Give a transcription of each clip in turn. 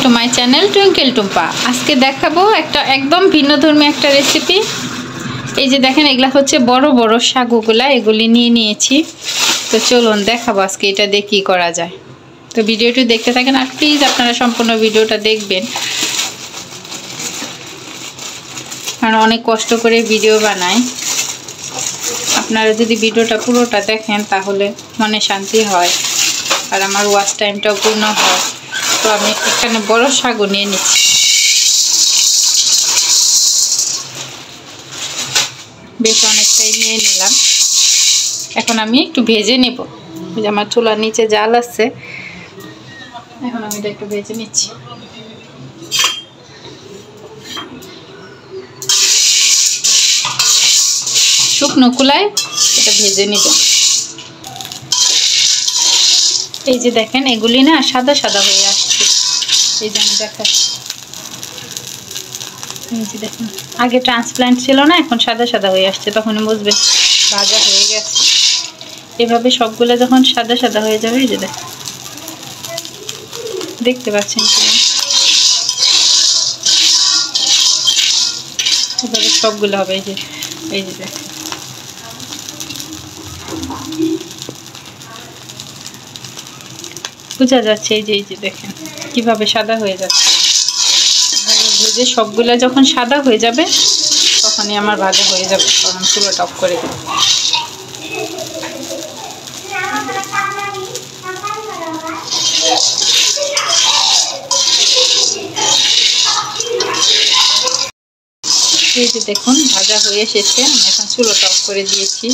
To my channel twinkle Tumpa. আজকে দেখাবো একটা একদম ভিন্নধর্মী একটা রেসিপি। এই যে দেখেন, এগুলা হচ্ছে বড় বড় সাগুগুলা, এগুলি নিয়ে নিয়েছি। তো চলুন দেখাবো আজকে এটা দিয়ে কী করা যায়। তো ভিডিওটি দেখতে থাকেন আর প্লিজ আপনারা সম্পূর্ণ ভিডিওটা দেখবেন, কারণ অনেক কষ্ট করে ভিডিও বানাই। আপনারা যদি ভিডিওটা পুরোটা দেখেন তাহলে মনে শান্তি হয় আর আমার ওয়াচ টাইমটাও পূর্ণ হয়। তো আমি এখানে বড় সাগু নিয়ে নিচ্ছি, বেশ অনেকটাই নিয়ে নিলাম। এখন আমি একটু ভেজে নেব। যে আমার চুলার নিচে জাল আছে, এখন আমি এটা একটু ভেজে নিচ্ছি। শুকনো কুলায় এটা ভেজে নিব। এই যে দেখেন, এগুলি না সাদা সাদা হয়ে আসছে। এই যে আমি দেখাচ্ছি, এই যে দেখেন, আগে ট্রান্সপ্লান্ট ছিল না, এখন সাদা সাদা হয়ে আসছে, তখন বুঝবেন ভাজা হয়ে গেছে। এভাবে সবগুলো যখন সাদা সাদা হয়ে যাবে, এই যে দেখতে পাচ্ছেন কিনা, এভাবে সবগুলো হবে। এই যে দেখেন, বোঝা যাচ্ছে। এই যে দেখেন কিভাবে সাদা হয়ে যাচ্ছে। ভেজে সবগুলা যখন সাদা হয়ে যাবে তখনই আমার ভাজা হয়ে যাবে, তখন চুলোটা অফ করে দেব। এই যে দেখুন ভাজা হয়ে এসেছে, আমি এখন চুলোটা অফ করে দিয়েছি,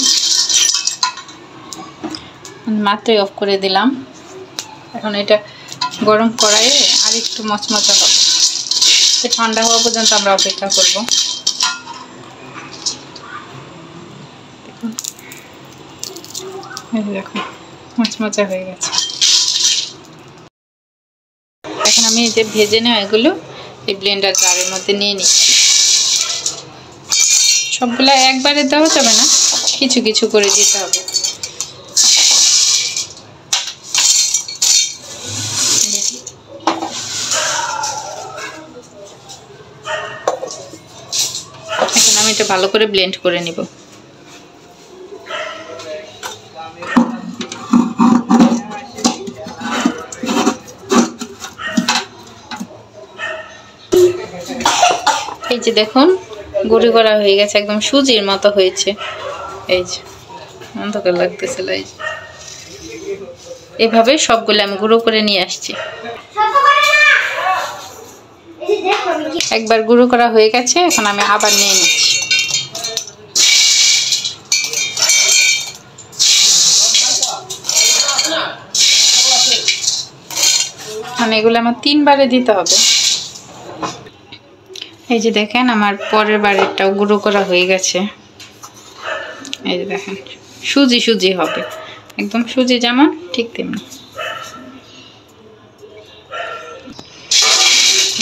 মাত্রই অফ করে দিলাম। এখন এটা গরম কড়াইয়ে আর একটু মচমচা হবে, ঠান্ডা হওয়া পর্যন্ত আমরা অপেক্ষা করব। দেখুন মচমচা হয়ে গেছে। এখন আমি এই যে ভেজে নেওয়া এগুলো এই ব্লেন্ডার জারের মধ্যে নিয়ে নিচ্ছি। সবগুলা একবারে দেওয়া যাবে না, কিছু কিছু করে দিতে হবে। এখন আমি এটা ভালো করে ব্লেন্ড করে নিব। এই যে দেখুন গুঁড়ো করা হয়ে গেছে, একদম সুজির মতো হয়েছে। এই যে অন্ধকার লাগতেছিল। এই যে এভাবে সবগুলো আমি গুঁড়ো করে নিয়ে আসছি। একবার গুঁড়ো করা হয়ে গেছে, এখন আমি আবার নিয়ে নিচ্ছি। মানে এগুলো আমার 3 বারে দিতে হবে। এই যে দেখেন আমার পরের বারেরটাও গুঁড়ো করা হয়ে গেছে। এই যে দেখেন সুজি সুজি হবে, একদম সুজি যেমন ঠিক তেমনি।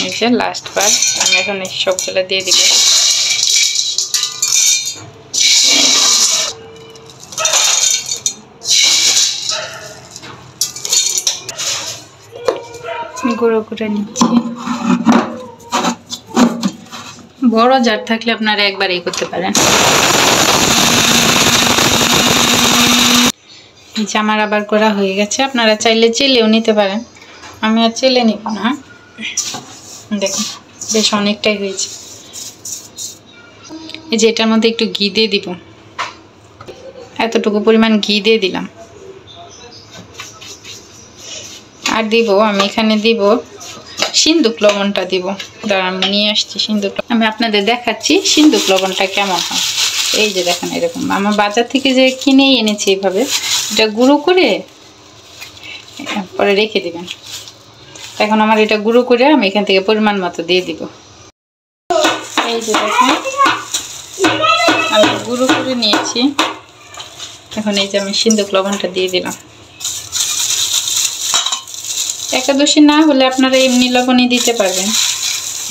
এই যে লাস্ট বার আমি এখন এই সবগুলো দিয়ে দিব। গুঁড়ো করে নিচ্ছি। বড় জার থাকলে আপনারা একবারই করতে পারেন। এই যে আমার আবার করা হয়ে গেছে, আপনারা চাইলে চেলেও নিতে পারেন, আমি আর চেলে নিব না। দেখুন বেশ অনেকটাই হয়েছে। এই যে এটার মধ্যে একটু ঘি দিয়ে দিব, এতটুকু পরিমাণ ঘি দিয়ে দিলাম। আর দিব আমি এখানে দিব সিন্দুক লবণটা দিব। দাঁড়ান আমি নিয়ে আসছি সিন্দুক, আমি আপনাদের দেখাচ্ছি সিন্দুক লবণটা কেমন হয়। এই যে দেখেন এরকম আমার বাজার থেকে যে কিনেই এনেছি, এইভাবে এটা গুঁড়ো করে পরে রেখে দিবেন। এখন আমার এটা গুঁড়ো করে আমি এখান থেকে পরিমাণ মতো দিয়ে দিব। এই যে দেখেন আমি গুঁড়ো করে নিয়েছি, এখন এই যে আমি সিন্দুক লবণটা দিয়ে দিলাম। একাদশী না হলে আপনারা এমনি লবণই দিতে পারবেন,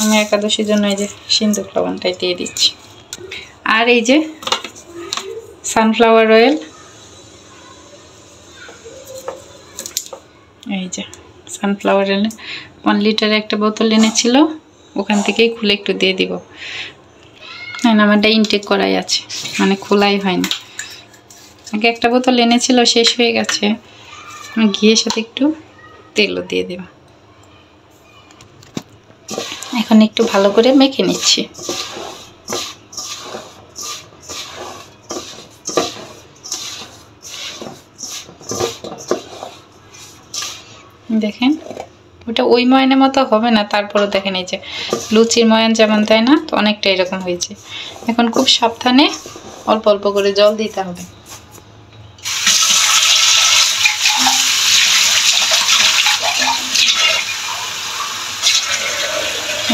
আমি একাদশীর জন্য এই যে সিন্দুক লবণটাই দিয়ে দিচ্ছি। আর এই যে সানফ্লাওয়ার অয়েল, এই যে সানফ্লাওয়ার অয়েল 1 লিটার একটা বোতল এনেছিল, ওখান থেকেই খুলে একটু দিয়ে দিব। আমারটা ইনটেক করাই আছে, মানে খোলাই হয়নি। আগে একটা বোতল এনেছিল, শেষ হয়ে গেছে। ঘিয়ের সাথে একটু তেলও দিয়ে দেব। এখন একটু ভালো করে মেখে নিচ্ছি। দেখেন ওটা ওই ময়ানের মতো হবে না, তারপরে দেখেন এই যে লুচির ময়ান যেমন তাই না, তো অনেকটা এরকম হয়েছে। এখন খুব সাবধানে অল্প অল্প করে জল দিতে হবে।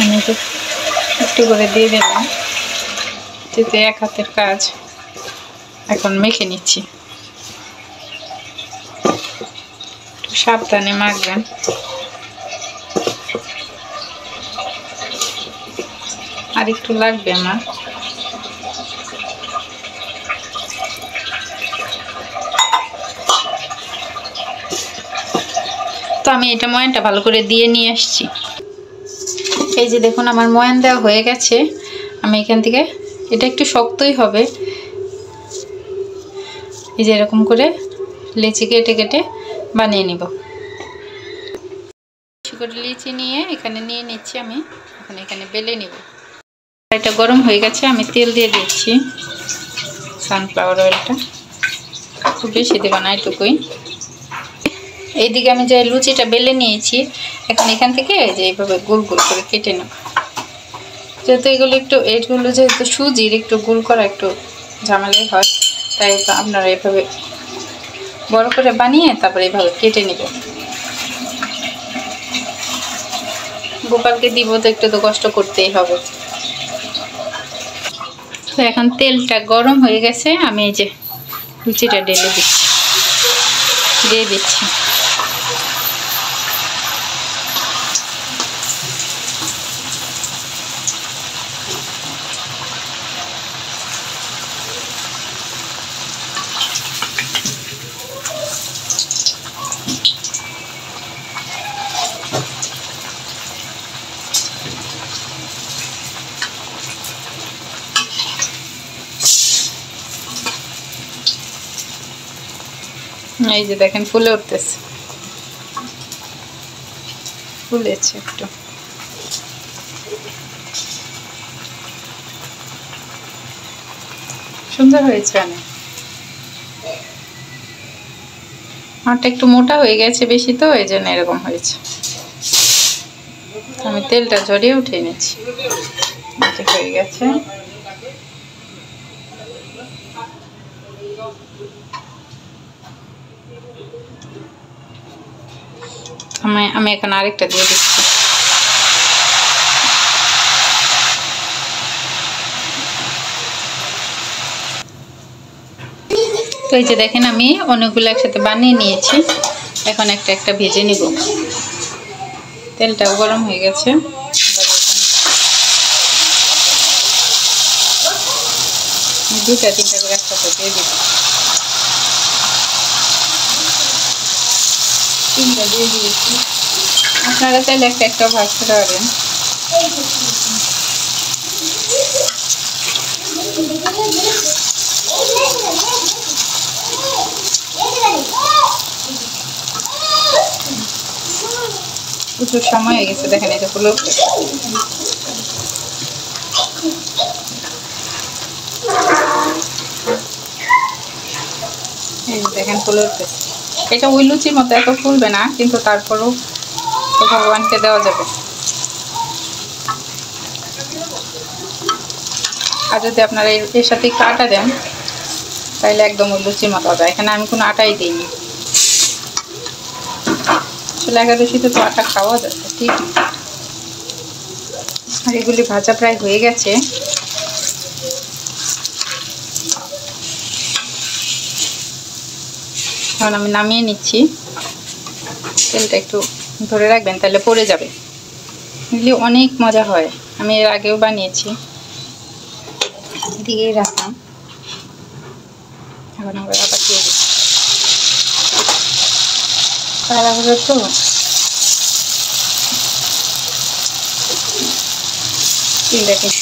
আমি তো একটু করে দিয়ে দিলাম, যেতে এক হাতের কাজ। এখন মেখে নিচ্ছি, সাবধানে মাখবেন। আর একটু লাগবে আমার। তো আমি এটা ময়ানটা ভালো করে দিয়ে নিয়ে আসছি। এই যে দেখুন আমার ময়ান দেওয়া হয়ে গেছে। আমি এখান থেকে, এটা একটু শক্তই হবে, এই যে এরকম করে লিচি কেটে কেটে বানিয়ে নিব। লিচি নিয়ে এখানে নিয়ে নিচ্ছি আমি, এখন এখানে বেলে নিব। এটা গরম হয়ে গেছে, আমি তেল দিয়ে দিচ্ছি, সানফ্লাওয়ার অয়েলটা। খুব বেশি দেব না, এটুকুই। এইদিকে আমি যে লুচিটা বেলে নিয়েছি, এখন এখান থেকে এই যে এইভাবে গোল গোল করে কেটে নেব। যেহেতু এগুলো যেহেতু সুজির, একটু গোল করা একটু ঝামেলাই হয়, তাই আপনারা এভাবে বড় করে বানিয়ে তারপরে এইভাবে কেটে নেবেন। গোপালকে দিব তো একটু তো কষ্ট করতেই হবে। তো এখন তেলটা গরম হয়ে গেছে, আমি এই যে লুচিটা ঢেলে দিয়ে দিচ্ছি। এই যে দেখেন ফুলে উঠতেছে, ফুলেছে একটু। সুন্দর হয়েছে অনেক। আমারটা একটু মোটা হয়ে গেছে বেশি, তো এই জন্য এরকম হয়েছে। আমি তেলটা ঝরিয়ে উঠিয়ে নিচ্ছি, হয়ে গেছে। আমি এখন আরেকটা দিয়ে দিচ্ছি। তো এই যে দেখেন আমি অনেকগুলো একসাথে বানিয়ে নিয়েছি, এখন একটা একটা ভেজে নিব। তেলটাও গরম হয়ে গেছে, দুটা তিনটা করে একসাথে দিয়ে দিব। তিনটা দিয়ে দিয়েছি, আপনারা চাইলে একটা একটা ভাজতে পারেন। প্রচুর সময় হয়ে গেছে, দেখেন এটা ফুলে উঠছে। এই দেখেন ফুলে উঠতেছে। এটা ওই লুচির মতো এত ফুলবে না, কিন্তু তারপরেও ভগবানকে দেওয়া যাবে। আর যদি আপনারা এর সাথে একটু আটা দেন, তাহলে একদম ওই লুচির মতো হবে। এখানে আমি কোনো আটাই দিইনি। আসলে একাদশীতে তো আটা খাওয়া যাচ্ছে ঠিক না। আর এগুলি ভাজা প্রায় হয়ে গেছে। এখন আমি নামিয়ে নিচ্ছি। তেলটা একটু ধরে রাখবেন, তাহলে পড়ে যাবে। এগুলি অনেক মজা হয়, আমি এর আগেও বানিয়েছি। দিয়েই রাখলাম, এখন আবার দিয়ে দিচ্ছি। তাড়াহুড়ো তো দেখেন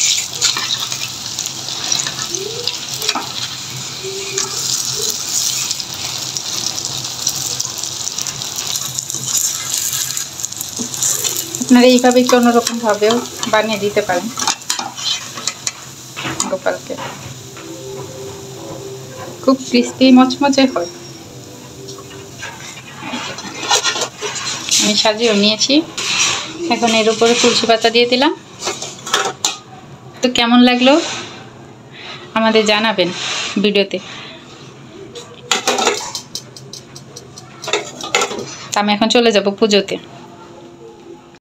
আপনারা এইভাবে একটু অন্যরকম ভাবেও বানিয়ে দিতে পারেন গোপালকে, খুব ক্রিস্পি মচমচে হয়। আমি সাজিয়েও নিয়েছি, এখন এর উপরে তুলসী পাতা দিয়ে দিলাম। তো কেমন লাগলো আমাদের জানাবেন ভিডিওতে। আমি এখন চলে যাব পুজোতে।